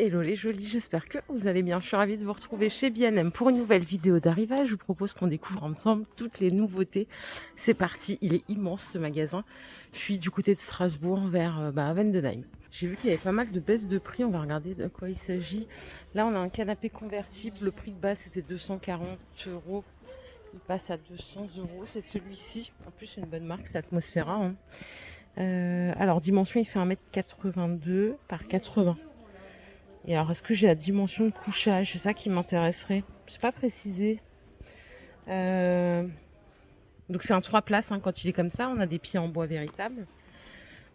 Hello les jolis, j'espère que vous allez bien. Je suis ravie de vous retrouver chez B&M pour une nouvelle vidéo d'arrivage. Je vous propose qu'on découvre ensemble toutes les nouveautés. C'est parti, il est immense ce magasin. Je suis du côté de Strasbourg vers Vendenheim. J'ai vu qu'il y avait pas mal de baisses de prix, on va regarder de quoi il s'agit. Là on a un canapé convertible, le prix de base c'était 240 €. Il passe à 200 €, c'est celui-ci. En plus c'est une bonne marque, c'est Atmosphera. Alors dimension il fait 1,82 m par 80. Et alors, est-ce que j'ai la dimension de couchage? C'est ça qui m'intéresserait. C'est pas précisé. Donc c'est un 3 places quand il est comme ça. On a des pieds en bois véritable.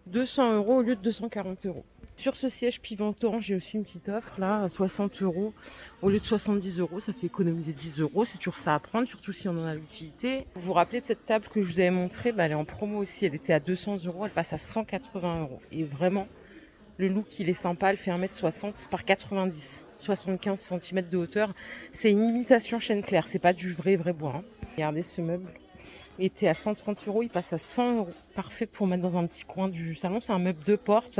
200 € au lieu de 240 €. Sur ce siège pivotant, j'ai aussi une petite offre là, 60 € au lieu de 70 €. Ça fait économiser 10 €. C'est toujours ça à prendre, surtout si on en a l'utilité. Vous vous rappelez de cette table que je vous avais montrée? Elle est en promo aussi. Elle était à 200 €. Elle passe à 180 €. Et vraiment, le look, il est sympa, elle fait 1,60 m par 90, 75 cm de hauteur. C'est une imitation chêne clair, c'est pas du vrai bois. Regardez ce meuble. Il était à 130 €, il passe à 100 €. Parfait pour mettre dans un petit coin du salon. C'est un meuble de porte.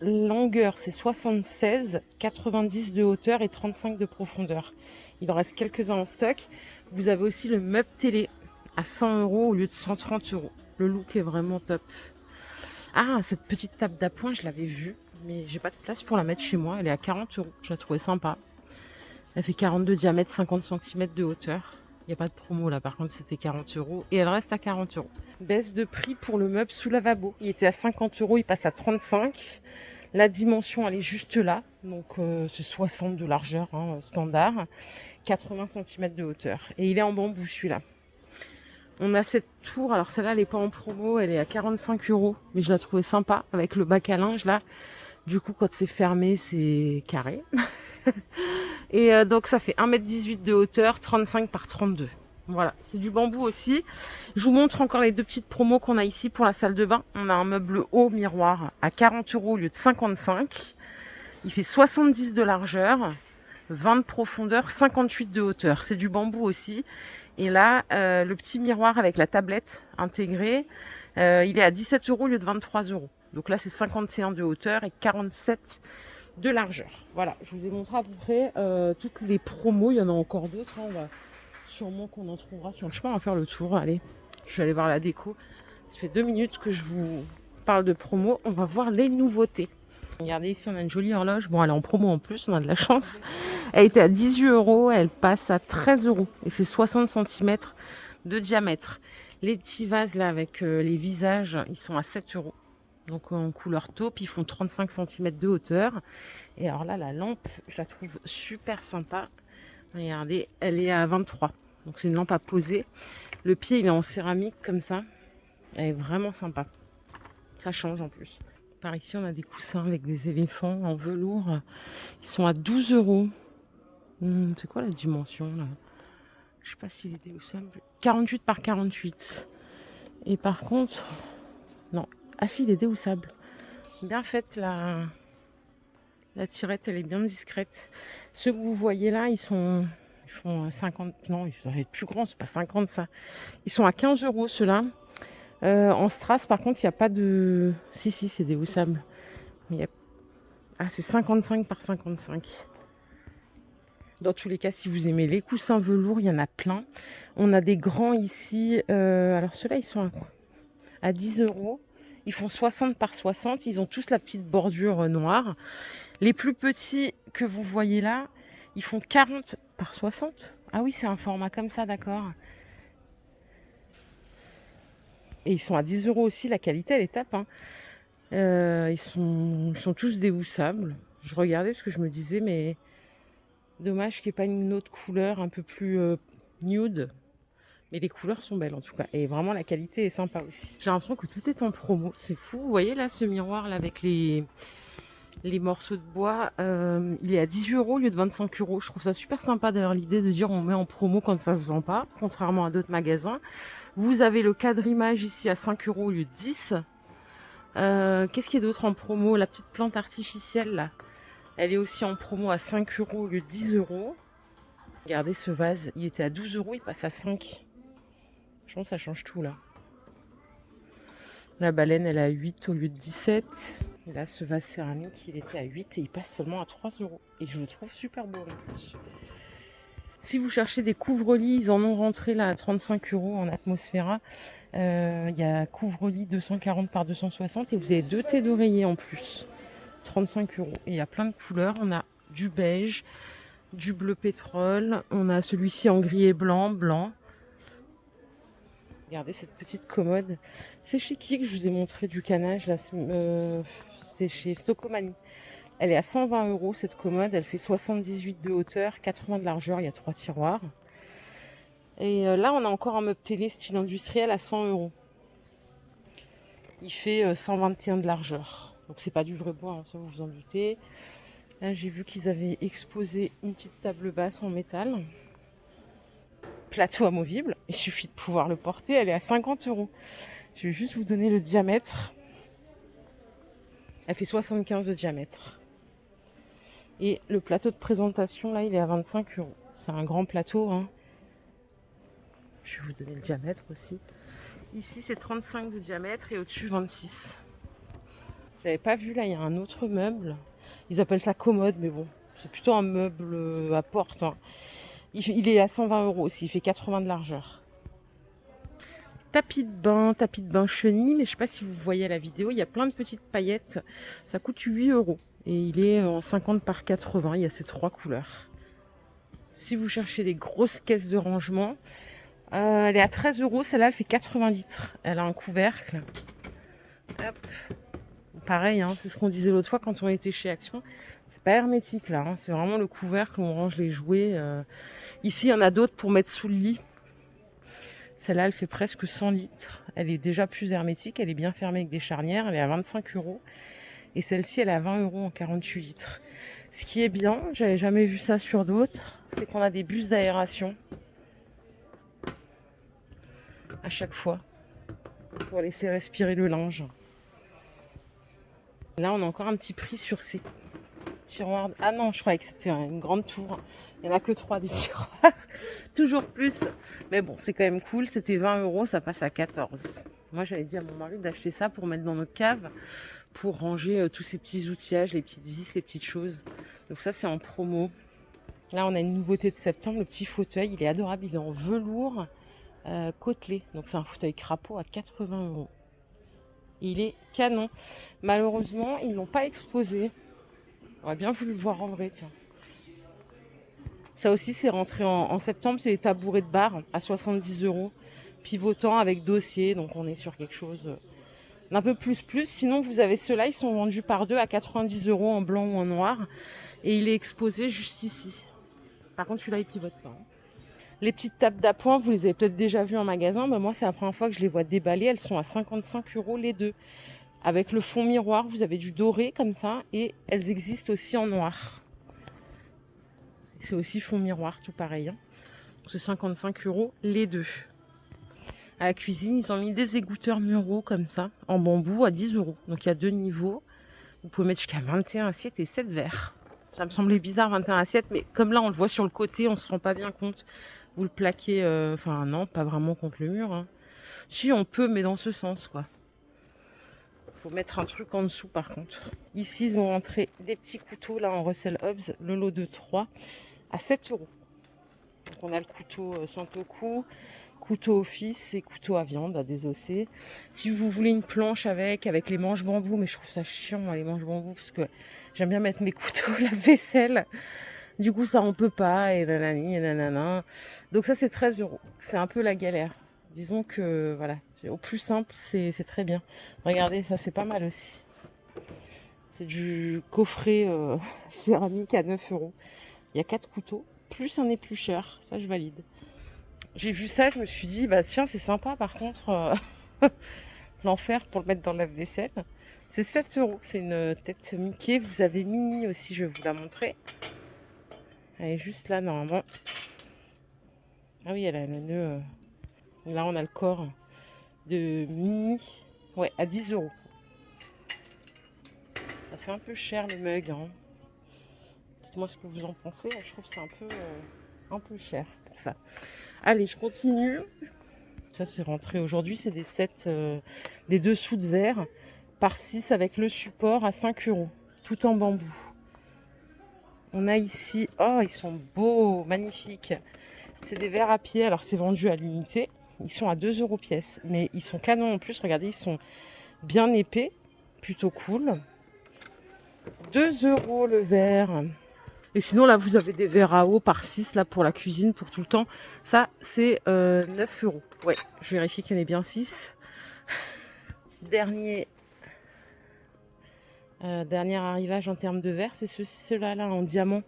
Longueur, c'est 76, 90 de hauteur et 35 de profondeur. Il en reste quelques-uns en stock. Vous avez aussi le meuble télé à 100 € au lieu de 130 €. Le look est vraiment top. Ah, cette petite table d'appoint, je l'avais vue, mais j'ai pas de place pour la mettre chez moi. Elle est à 40 €. Je la trouvais sympa. Elle fait 42 de diamètre, 50 cm de hauteur. Il n'y a pas de promo là, par contre, c'était 40 € et elle reste à 40 €. Baisse de prix pour le meuble sous lavabo. Il était à 50 €, il passe à 35. La dimension, elle est juste là. Donc, c'est 60 de largeur, standard. 80 cm de hauteur. Et il est en bambou celui-là. On a cette tour, alors celle-là elle n'est pas en promo, elle est à 45 €, mais je la trouvais sympa avec le bac à linge là. Du coup quand c'est fermé c'est carré. Et donc ça fait 1,18 m de hauteur, 35 par 32. Voilà, c'est du bambou aussi. Je vous montre encore les deux petites promos qu'on a ici pour la salle de bain. On a un meuble haut miroir à 40 € au lieu de 55. Il fait 70 de largeur, 20 de profondeur, 58 de hauteur. C'est du bambou aussi. Et là, le petit miroir avec la tablette intégrée, il est à 17 € au lieu de 23 €. Donc là, c'est 51 de hauteur et 47 de largeur. Voilà, je vous ai montré à peu près toutes les promos. Il y en a encore d'autres. On va sûrement qu'on en trouvera sur le chemin. On va faire le tour. Allez, je vais aller voir la déco. Ça fait 2 minutes que je vous parle de promos. On va voir les nouveautés. Regardez ici, on a une jolie horloge. Bon, elle est en promo en plus, on a de la chance. Elle était à 18 €, elle passe à 13 €. Et c'est 60 cm de diamètre. Les petits vases là avec les visages, ils sont à 7 €. Donc en couleur taupe, ils font 35 cm de hauteur. Et alors là, la lampe, je la trouve super sympa. Regardez, elle est à 23. Donc c'est une lampe à poser. Le pied, il est en céramique comme ça. Elle est vraiment sympa. Ça change en plus. Par ici, on a des coussins avec des éléphants en velours. Ils sont à 12 €. C'est quoi la dimension là? Je sais pas s'il est déhoussable. 48 par 48. Et par contre, non. Ah si, il est déhoussable. Bien faite la tirette, elle est bien discrète. Ceux que vous voyez là, ils font 50. Non, ils doivent être plus grands, c'est pas 50 ça. Ils sont à 15 € ceux-là. En strass, par contre, il n'y a pas de. Si, c'est déhoussable. Ah, c'est 55 par 55. Dans tous les cas, si vous aimez les coussins velours, il y en a plein. On a des grands ici. Alors ceux-là, ils sont à 10 €. Ils font 60 par 60. Ils ont tous la petite bordure noire. Les plus petits que vous voyez là, ils font 40 par 60. Ah oui, c'est un format comme ça, d'accord. Et ils sont à 10 € aussi. La qualité, elle est top. Ils sont tous déhoussables. Je regardais parce que je me disais, mais dommage qu'il n'y ait pas une autre couleur un peu plus nude. Mais les couleurs sont belles en tout cas. Et vraiment, la qualité est sympa aussi. J'ai l'impression que tout est en promo. C'est fou. Vous voyez là, ce miroir là avec les morceaux de bois. Il est à 18 € au lieu de 25 €. Je trouve ça super sympa d'ailleurs l'idée de dire on met en promo quand ça se vend pas. Contrairement à d'autres magasins. Vous avez le cadre image ici à 5 € au lieu de 10. Qu'est-ce qu'il y a d'autre en promo? La petite plante artificielle là. Elle est aussi en promo à 5 € au lieu de 10 €. Regardez ce vase, il était à 12 €, il passe à 5. Je pense que ça change tout là. La baleine, elle est à 8 au lieu de 17. Et là, ce vase céramique, il était à 8 et il passe seulement à 3 euros. Et je le trouve super beau en plus. Si vous cherchez des couvre-lits, ils en ont rentré là à 35 euros en Atmosphera. Il y a couvre-lit 240 par 260 et vous avez 2 thés d'oreiller en plus. 35 euros. Et il y a plein de couleurs. On a du beige, du bleu pétrole. On a celui-ci en gris et blanc. Regardez cette petite commode. C'est chez qui que je vous ai montré du canage là. C'est chez Stocomanie. Elle est à 120 euros cette commode. Elle fait 78 de hauteur, 80 de largeur. Il y a 3 tiroirs. Et là, on a encore un meuble télé style industriel à 100 euros. Il fait 121 de largeur. Donc c'est pas du vrai bois, hein, ça vous vous en doutez. Là, j'ai vu qu'ils avaient exposé une petite table basse en métal. Plateau amovible. Il suffit de pouvoir le porter. Elle est à 50 euros. Je vais juste vous donner le diamètre. Elle fait 75 de diamètre. Et le plateau de présentation, là, il est à 25 euros. C'est un grand plateau, hein. Je vais vous donner le diamètre aussi. Ici, c'est 35 de diamètre et au-dessus, 26. Je n'avais pas vu, là, il y a un autre meuble. Ils appellent ça commode, mais bon, c'est plutôt un meuble à porte, hein. Il est à 120 euros aussi, il fait 80 de largeur. Tapis de bain chenille, mais je ne sais pas si vous voyez la vidéo, il y a plein de petites paillettes. Ça coûte 8 euros. Et il est en 50 par 80, il y a ces 3 couleurs. Si vous cherchez des grosses caisses de rangement, elle est à 13 euros. Celle-là, elle fait 80 litres. Elle a un couvercle. Hop. Pareil, hein, c'est ce qu'on disait l'autre fois quand on était chez Action. C'est pas hermétique là. Hein, c'est vraiment le couvercle où on range les jouets. Ici, il y en a d'autres pour mettre sous le lit. Celle-là, elle fait presque 100 litres. Elle est déjà plus hermétique. Elle est bien fermée avec des charnières. Elle est à 25 euros. Et celle-ci, elle est à 20 euros en 48 litres. Ce qui est bien, j'avais jamais vu ça sur d'autres, c'est qu'on a des bus d'aération à chaque fois pour laisser respirer le linge. Là, on a encore un petit prix sur ces tiroirs. Ah non, je croyais que c'était une grande tour. Il n'y en a que 3 des tiroirs. Toujours plus. Mais bon, c'est quand même cool. C'était 20 euros, ça passe à 14. Moi, j'avais dit à mon mari d'acheter ça pour mettre dans notre cave, pour ranger tous ces petits outillages, les petites vis, les petites choses. Donc ça, c'est en promo. Là, on a une nouveauté de septembre. Le petit fauteuil, il est adorable. Il est en velours côtelé. Donc c'est un fauteuil crapaud à 80 euros. Il est canon. Malheureusement, ils ne l'ont pas exposé. J'aurais bien voulu le voir en vrai, tiens. Ça aussi, c'est rentré en septembre. C'est des tabourets de bar à 70 euros. Pivotant avec dossier. Donc on est sur quelque chose d'un peu plus. Sinon, vous avez ceux-là. Ils sont vendus par 2 à 90 euros en blanc ou en noir. Et il est exposé juste ici. Par contre, celui-là, il pivote pas. Les petites tables d'appoint, vous les avez peut-être déjà vues en magasin. Ben moi, c'est la première fois que je les vois déballer. Elles sont à 55 euros les deux. Avec le fond miroir, vous avez du doré comme ça. Et elles existent aussi en noir. C'est aussi fond miroir, tout pareil. Hein. C'est 55 euros les deux. À la cuisine, ils ont mis des égoutteurs muraux comme ça, en bambou à 10 euros. Donc il y a 2 niveaux. Vous pouvez mettre jusqu'à 21 assiettes et 7 verres. Ça me semblait bizarre, 21 assiettes, mais comme là, on le voit sur le côté, on ne se rend pas bien compte. Vous le plaquez, enfin non, pas vraiment contre le mur. Hein. Si, on peut, mais dans ce sens, quoi. Faut mettre un truc en dessous, par contre. Ici, ils ont rentré des petits couteaux, là, en Russell Hobbs, le lot de 3, à 7 euros. Donc, on a le couteau Santoku, couteau office et couteau à viande à désosser. Si vous voulez une planche avec les manches bambou, mais je trouve ça chiant, moi, les manches bambou, parce que j'aime bien mettre mes couteaux à la vaisselle. Du coup, ça, on peut pas, et nanani, et nanana. Donc ça, c'est 13 euros. C'est un peu la galère. Disons que, voilà, au plus simple, c'est très bien. Regardez, ça, c'est pas mal aussi. C'est du coffret céramique à 9 euros. Il y a 4 couteaux, plus un est plus cher. Ça, je valide. J'ai vu ça, je me suis dit, bah tiens, c'est sympa, par contre, l'enfer pour le mettre dans la vaisselle. C'est 7 euros. C'est une tête Mickey. Vous avez Minnie aussi, je vais vous la montrer. Elle est juste là, normalement. Ah oui, elle a le nœud. Là, on a le corps de Minnie. Ouais, à 10 euros. Ça fait un peu cher, le mug. Hein. Dites-moi ce que vous en pensez. Je trouve que c'est un peu cher pour ça. Allez, je continue. Ça, c'est rentré aujourd'hui. C'est des sets, des dessous de verre. par 6 avec le support à 5 €, tout en bambou. On a ici, oh ils sont beaux, magnifiques. C'est des verres à pied, alors c'est vendu à l'unité. Ils sont à 2 € pièce, mais ils sont canons en plus. Regardez, ils sont bien épais, plutôt cool. 2 € le verre. Et sinon là vous avez des verres à eau par 6 là pour la cuisine, pour tout le temps. Ça c'est 9 €. Ouais, je vérifie qu'il y en ait bien 6. Dernier arrivage en termes de verres, c'est ceux-là là en diamant.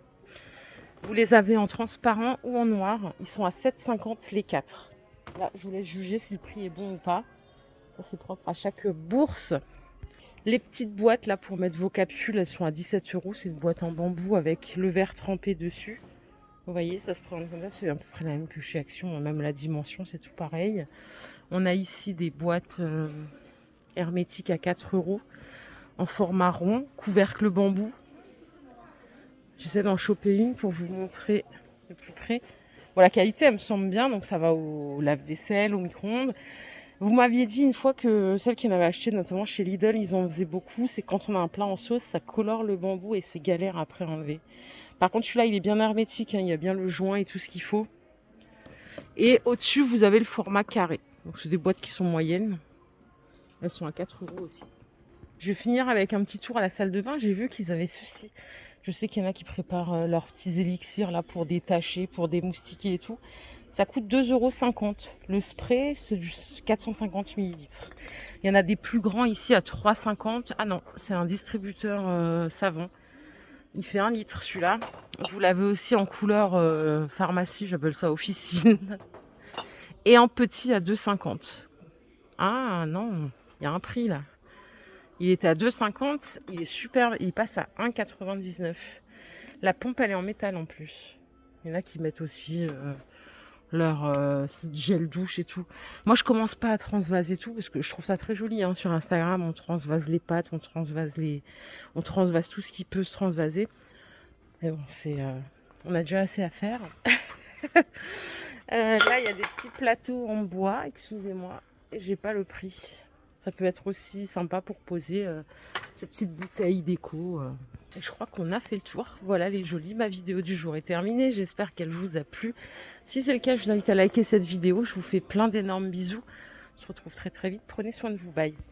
Vous les avez en transparent ou en noir. Ils sont à 7,50 € les 4. Là, je vous laisse juger si le prix est bon ou pas. Ça, c'est propre à chaque bourse. Les petites boîtes là pour mettre vos capsules, elles sont à 17 €. C'est une boîte en bambou avec le verre trempé dessus. Vous voyez, ça se présente comme ça. C'est à peu près la même que chez Action. Même la dimension, c'est tout pareil. On a ici des boîtes hermétiques à 4 € en format rond, couvercle bambou. J'essaie d'en choper une pour vous montrer de plus près. Bon, la qualité, elle me semble bien, donc ça va au lave-vaisselle, au micro-ondes. Vous m'aviez dit une fois que celle qui en avait acheté, notamment chez Lidl, ils en faisaient beaucoup. C'est quand on a un plat en sauce, ça colore le bambou et c'est galère après à enlever. Par contre, celui-là, il est bien hermétique, hein, il y a bien le joint et tout ce qu'il faut. Et au-dessus, vous avez le format carré. Donc, c'est des boîtes qui sont moyennes. Elles sont à 4 € aussi. Je vais finir avec un petit tour à la salle de bain. J'ai vu qu'ils avaient ceci. Je sais qu'il y en a qui préparent leurs petits élixirs là pour détacher, pour démoustiquer et tout. Ça coûte 2,50 €. Le spray, c'est du 450 ml. Il y en a des plus grands ici à 3,50 €. Ah non, c'est un distributeur savon. Il fait 1 litre celui-là. Vous l'avez aussi en couleur pharmacie, j'appelle ça officine. Et en petit à 2,50 €. Ah non, il y a un prix là. Il était à 2,50 €, il est super, il passe à 1,99 €. La pompe, elle est en métal en plus. Il y en a qui mettent aussi leur gel douche et tout. Moi, je commence pas à transvaser tout parce que je trouve ça très joli. Hein. Sur Instagram, on transvase les pâtes, on transvase tout ce qui peut se transvaser. Mais bon, on a déjà assez à faire. Là, il y a des petits plateaux en bois, excusez-moi, et j'ai pas le prix. Ça peut être aussi sympa pour poser ces petites bouteilles déco. Et je crois qu'on a fait le tour. Voilà les jolis, ma vidéo du jour est terminée. J'espère qu'elle vous a plu. Si c'est le cas, je vous invite à liker cette vidéo. Je vous fais plein d'énormes bisous. On se retrouve très très vite. Prenez soin de vous. Bye.